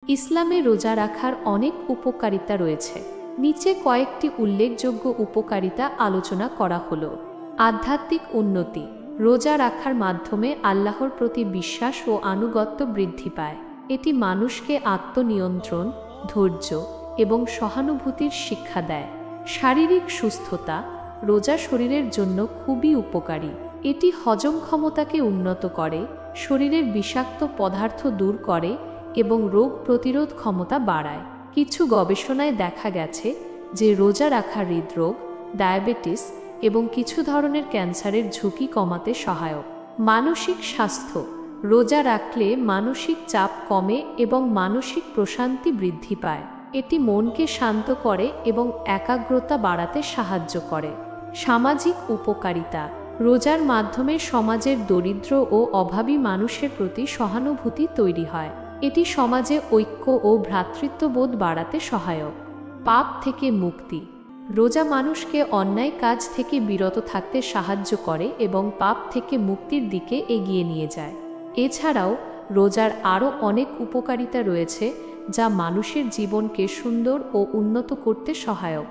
ইসলামে রোজা রাখার অনেক উপকারিতা রয়েছে। নিচে কয়েকটি উল্লেখযোগ্য উপকারিতা আলোচনা করা হলো। আধ্যাত্মিক উন্নতি। রোজা রাখার মাধ্যমে আল্লাহর প্রতি বিশ্বাস ও আনুগত্য বৃদ্ধি পায়। এটি মানুষকে আত্মনিয়ন্ত্রণ, ধৈর্য এবং সহানুভূতির শিক্ষা দেয়। শারীরিক সুস্থতা। রোজা শরীরের জন্য খুবই উপকারী। এটি হজম ক্ষমতাকে উন্নত করে, শরীরের বিষাক্ত পদার্থ দূর করে এবং রোগ প্রতিরোধ ক্ষমতা বাড়ায়। কিছু গবেষণায় দেখা গেছে যে রোজা রাখা হৃদরোগ, ডায়াবেটিস এবং কিছু ধরনের ক্যান্সারের ঝুঁকি কমাতে সহায়ক। মানসিক স্বাস্থ্য। রোজা রাখলে মানসিক চাপ কমে এবং মানসিক প্রশান্তি বৃদ্ধি পায়। এটি মনকে শান্ত করে এবং একাগ্রতা বাড়াতে সাহায্য করে। সামাজিক উপকারিতা। রোজার মাধ্যমে সমাজের দরিদ্র ও অভাবী মানুষের প্রতি সহানুভূতি তৈরি হয়। এটি সমাজে ঐক্য ও ভ্রাতৃত্ববোধ বাড়াতে সহায়ক। পাপ থেকে মুক্তি। রোজা মানুষকে অন্যায় কাজ থেকে বিরত থাকতে সাহায্য করে এবং পাপ থেকে মুক্তির দিকে এগিয়ে নিয়ে যায়। এছাড়াও রোজার আরও অনেক উপকারিতা রয়েছে যা মানুষের জীবনকে সুন্দর ও উন্নত করতে সহায়ক।